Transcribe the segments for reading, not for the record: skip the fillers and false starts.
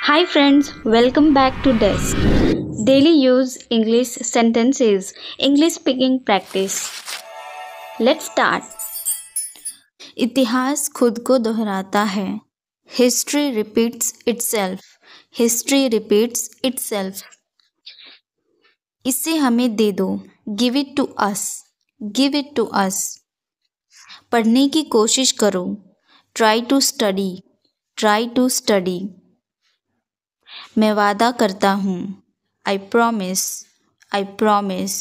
Hi friends, welcome back to Desk. Daily use English sentences, English speaking practice. Let's start. इतिहास खुद को दोहराता है. History repeats itself. History repeats itself. इसे हमें दे दो. Give it to us. Give it to us. पढ़ने की कोशिश करो. Try to study. Try to study. मैं वादा करता हूँ. I promise. I promise.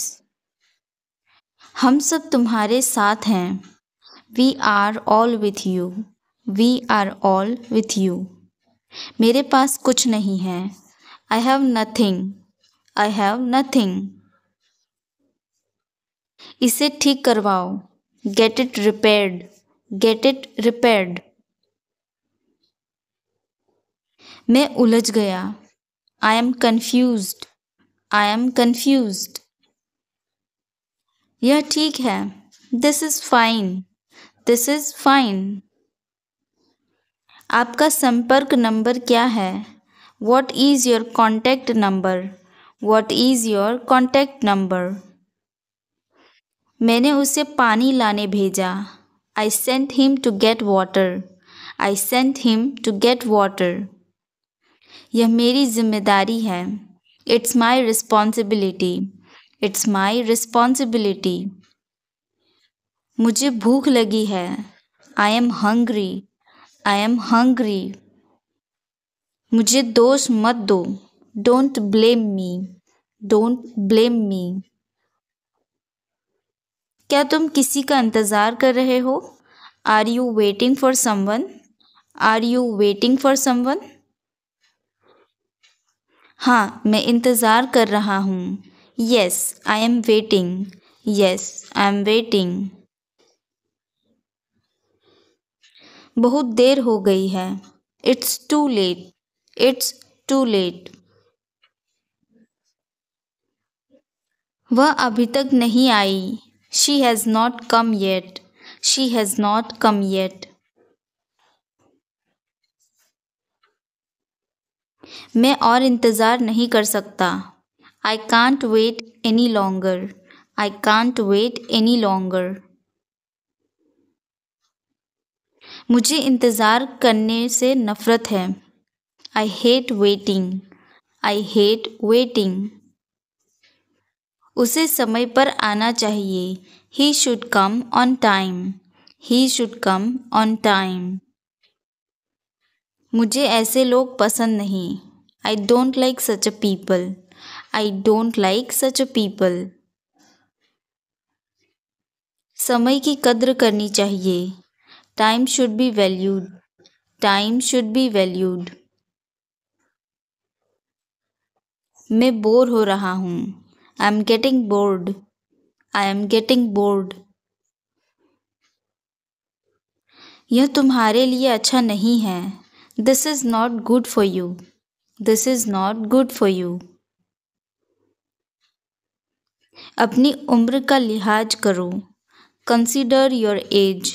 हम सब तुम्हारे साथ हैं. We are all with you. We are all with you. मेरे पास कुछ नहीं है. I have nothing. I have nothing. इसे ठीक करवाओ. Get it repaired. Get it repaired. मैं उलझ गया. I am confused. I am confused. यह ठीक है. This is fine. This is fine. आपका संपर्क नंबर क्या है? What is your contact number? What is your contact number? मैंने उसे पानी लाने भेजा. I sent him to get water. I sent him to get water. यह मेरी जिम्मेदारी है. It's my responsibility. It's my responsibility. मुझे भूख लगी है. I am hungry. I am hungry. मुझे दोष मत दो. Don't blame me. Don't blame me. क्या तुम किसी का इंतज़ार कर रहे हो? Are you waiting for someone? Are you waiting for someone? हाँ, मैं इंतज़ार कर रहा हूँ. Yes, I am waiting. Yes, I am waiting. बहुत देर हो गई है. It's too late. It's too late. वह अभी तक नहीं आई. She has not come yet. She has not come yet. मैं और इंतज़ार नहीं कर सकता. I can't wait any longer. I can't wait any longer. मुझे इंतज़ार करने से नफ़रत है. I hate waiting. I hate waiting. उसे समय पर आना चाहिए. He should come on time. He should come on time. मुझे ऐसे लोग पसंद नहीं. I don't like such a people. I don't like such a people. समय की कद्र करनी चाहिए. Time should be valued. Time should be valued. मैं बोर हो रहा हूँ. I am getting bored. I am getting bored. यह तुम्हारे लिए अच्छा नहीं है. This is not good for you. This is not good for you. अपनी उम्र का लिहाज करो. Consider your age.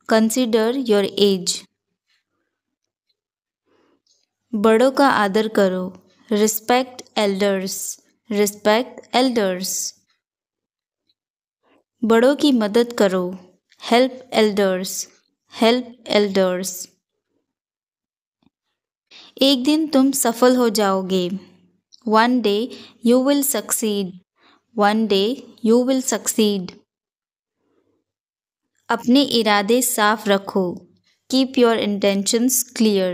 Consider your age. बड़ों का आदर करो. Respect elders. Respect elders. बड़ों की मदद करो. Help elders. Help elders. एक दिन तुम सफल हो जाओगे. One day you will succeed. One day you will succeed. अपने इरादे साफ रखो. Keep your intentions clear.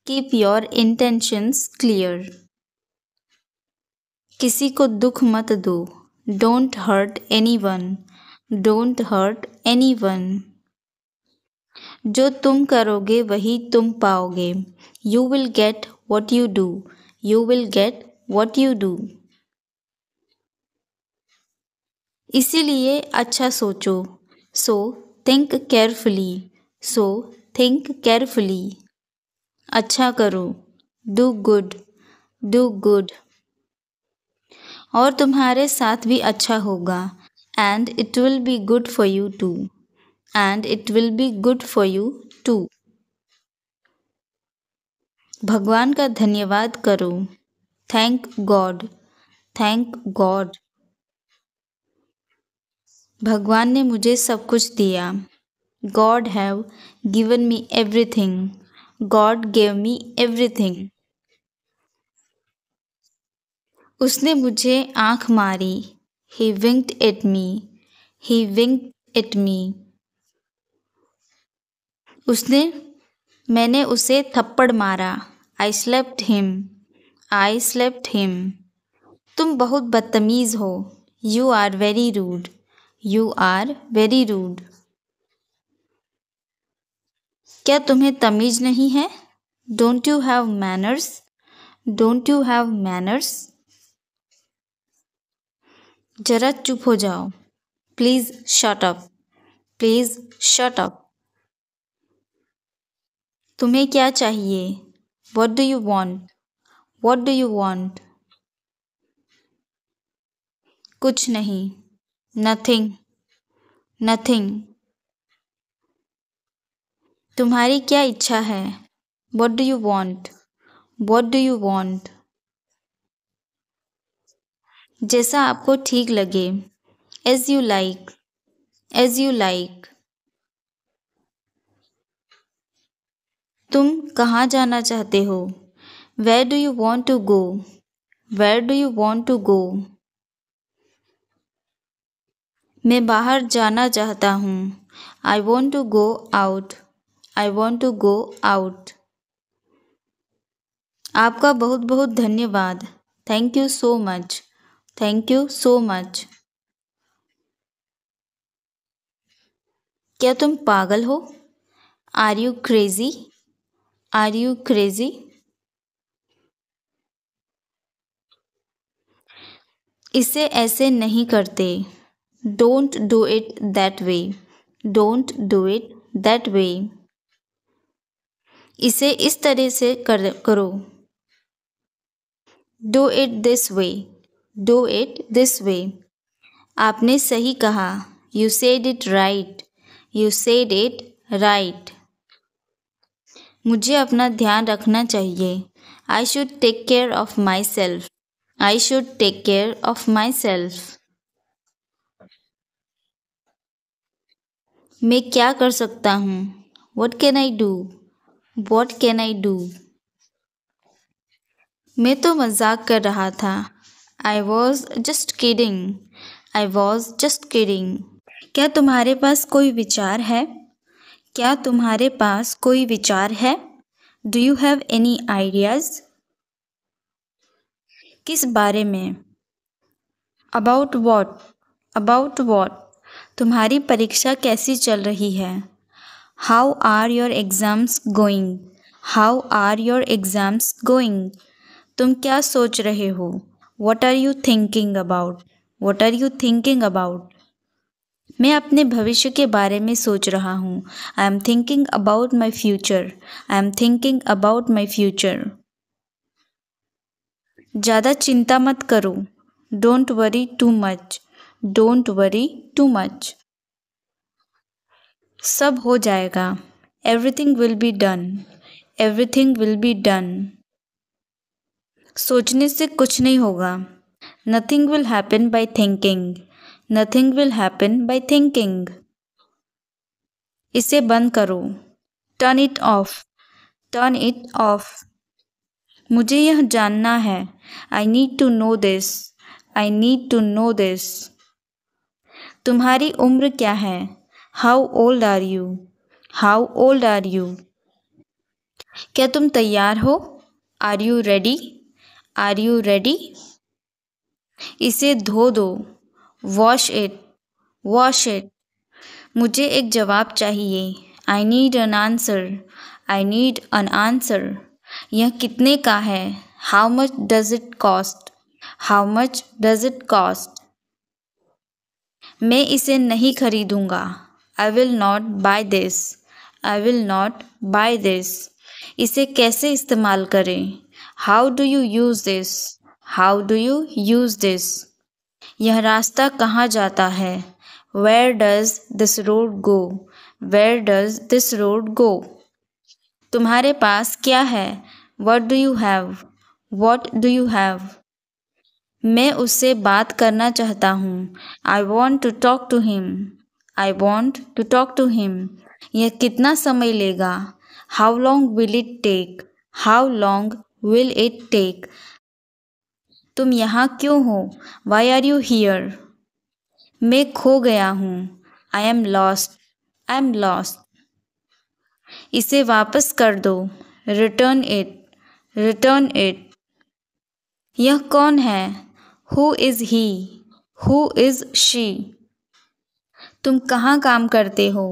Keep your intentions clear. किसी को दुख मत दो. Don't hurt anyone. Don't hurt anyone. जो तुम करोगे वही तुम पाओगे. You will get what you do. You will get what you do. इसीलिए अच्छा सोचो. So think carefully. So think carefully. अच्छा करो. Do good. Do good. और तुम्हारे साथ भी अच्छा होगा. And it will be good for you too. and it will be good for you too. भगवान का धन्यवाद करो. Thank God. Thank God. भगवान ने मुझे सब कुछ दिया. God have given me everything. God gave me everything. उसने मुझे आँख मारी. He winked at me. He winked at me. मैंने उसे थप्पड़ मारा. I slapped him. I slapped him. तुम बहुत बदतमीज हो. You are very rude. You are very rude. क्या तुम्हें तमीज नहीं है? Don't you have manners? Don't you have manners? जरा चुप हो जाओ. Please shut up. Please shut up. तुम्हें क्या चाहिए? What do you want? What do you want? कुछ नहीं. Nothing. Nothing. तुम्हारी क्या इच्छा है? What do you want? What do you want? जैसा आपको ठीक लगे. As you like. As you like. तुम कहाँ जाना चाहते हो? Where do you want to go? Where do you want to go? मैं बाहर जाना चाहता हूँ. I want to go out. I want to go out. आपका बहुत बहुत धन्यवाद. Thank you so much. Thank you so much. क्या तुम पागल हो? Are you crazy? Are you crazy? इसे ऐसे नहीं करते. Don't do it that way. Don't do it that way. इसे इस तरह से करो. Do it this way. Do it this way. आपने सही कहा. You said it right. You said it right. मुझे अपना ध्यान रखना चाहिए. I should take care of myself. I should take care of myself. मैं क्या कर सकता हूँ? What can I do? What can I do? मैं तो मजाक कर रहा था. I was just kidding. I was just kidding. क्या तुम्हारे पास कोई विचार है? क्या तुम्हारे पास कोई विचार है? Do you have any ideas? किस बारे में? About what? About what? तुम्हारी परीक्षा कैसी चल रही है? How are your exams going? How are your exams going? तुम क्या सोच रहे हो? What are you thinking about? What are you thinking about? मैं अपने भविष्य के बारे में सोच रहा हूँ. I am thinking about my future. I am thinking about my future. ज़्यादा चिंता मत करो. Don't worry too much. Don't worry too much. सब हो जाएगा. Everything will be done. Everything will be done. सोचने से कुछ नहीं होगा. Nothing will happen by thinking. Nothing will happen by thinking. इसे बंद करो. Turn it off. Turn it off. मुझे यह जानना है. I need to know this. I need to know this. तुम्हारी उम्र क्या है? How old are you? How old are you? क्या तुम तैयार हो? Are you ready? Are you ready? इसे धो दो. Wash it. Wash it. मुझे एक जवाब चाहिए. I need an answer. I need an answer. यह कितने का है? How much does it cost? How much does it cost? मैं इसे नहीं खरीदूंगा. I will not buy this. I will not buy this. इसे कैसे इस्तेमाल करें? How do you use this? How do you use this? यह रास्ता कहाँ जाता है? Where does this road go? Where does this road go? तुम्हारे पास क्या है? What do you have? What do you have? मैं उससे बात करना चाहता हूँ। I want to talk to him. I want to talk to him. यह कितना समय लेगा? How long will it take? How long will it take? तुम यहाँ क्यों हो? Why are you here? मैं खो गया हूँ। I am lost. I am lost. इसे वापस कर दो। Return it. Return it. यह कौन है? Who is he? Who is she? तुम कहाँ काम करते हो?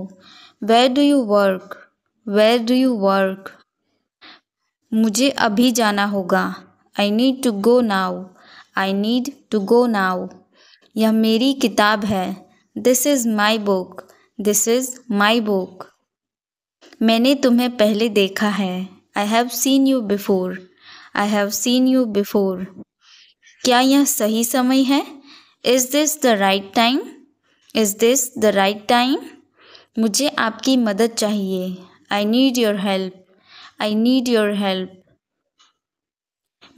Where do you work? Where do you work? मुझे अभी जाना होगा। I need to go now. I need to go now. यह मेरी किताब है। This is my book. This is my book. मैंने तुम्हें पहले देखा है। I have seen you before. I have seen you before. क्या यह सही समय है? Is this the right time? Is this the right time? मुझे आपकी मदद चाहिए। I need your help. I need your help.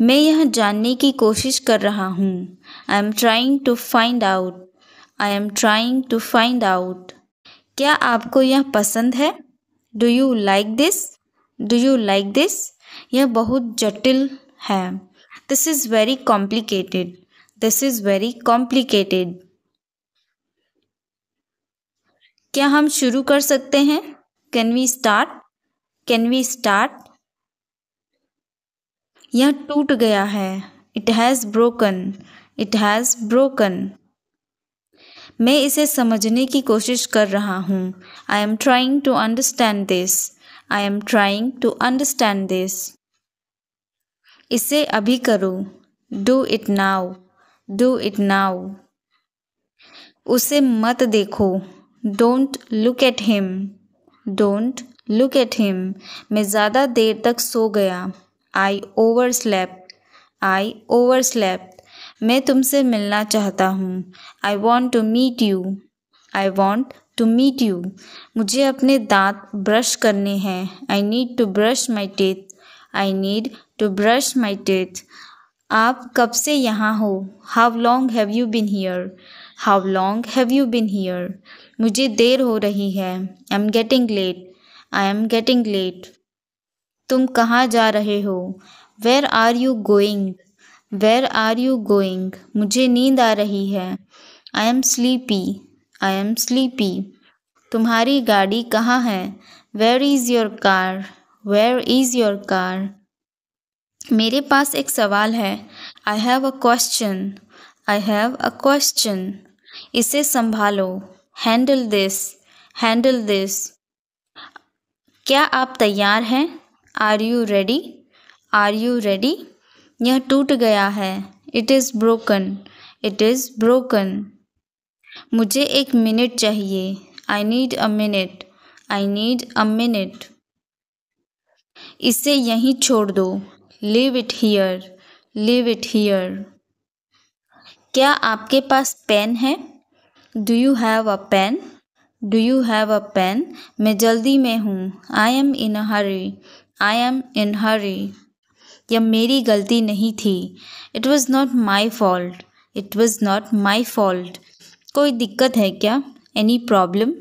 मैं यह जानने की कोशिश कर रहा हूँ। I am trying to find out. I am trying to find out. क्या आपको यह पसंद है? Do you like this? Do you like this? यह बहुत जटिल है। This is very complicated. This is very complicated. क्या हम शुरू कर सकते हैं? Can we start? Can we start? यह टूट गया है। It has broken. It has broken. मैं इसे समझने की कोशिश कर रहा हूँ। I am trying to understand this. I am trying to understand this. इसे अभी करो। Do it now. Do it now. उसे मत देखो। Don't look at him. Don't look at him. मैं ज़्यादा देर तक सो गया। I overslept. I overslept. मैं तुमसे मिलना चाहता हूँ। I want to meet you. I want to meet you. मुझे अपने दांत ब्रश करने हैं। I need to brush my teeth. I need to brush my teeth. आप कब से यहाँ हो? How long have you been here? How long have you been here? मुझे देर हो रही है। I am getting late. I am getting late. तुम कहाँ जा रहे हो? Where are you going? Where are you going? मुझे नींद आ रही है। I am sleepy. I am sleepy. तुम्हारी गाड़ी कहाँ है? Where is your car? Where is your car? मेरे पास एक सवाल है। I have a question. I have a question. इसे संभालो। Handle this. Handle this. क्या आप तैयार हैं? Are you ready? Are you ready? यह टूट गया है। It is broken. It is broken. मुझे एक मिनट चाहिए। I need a minute. I need a minute. इसे यहीं छोड़ दो। Leave it here. Leave it here. क्या आपके पास पेन है? Do you have a pen? Do you have a pen? मैं जल्दी में हूँ। I am in a hurry. I am in hurry. यह मेरी गलती नहीं थी। It was not my fault. It was not my fault. कोई दिक्कत है क्या? Any problem?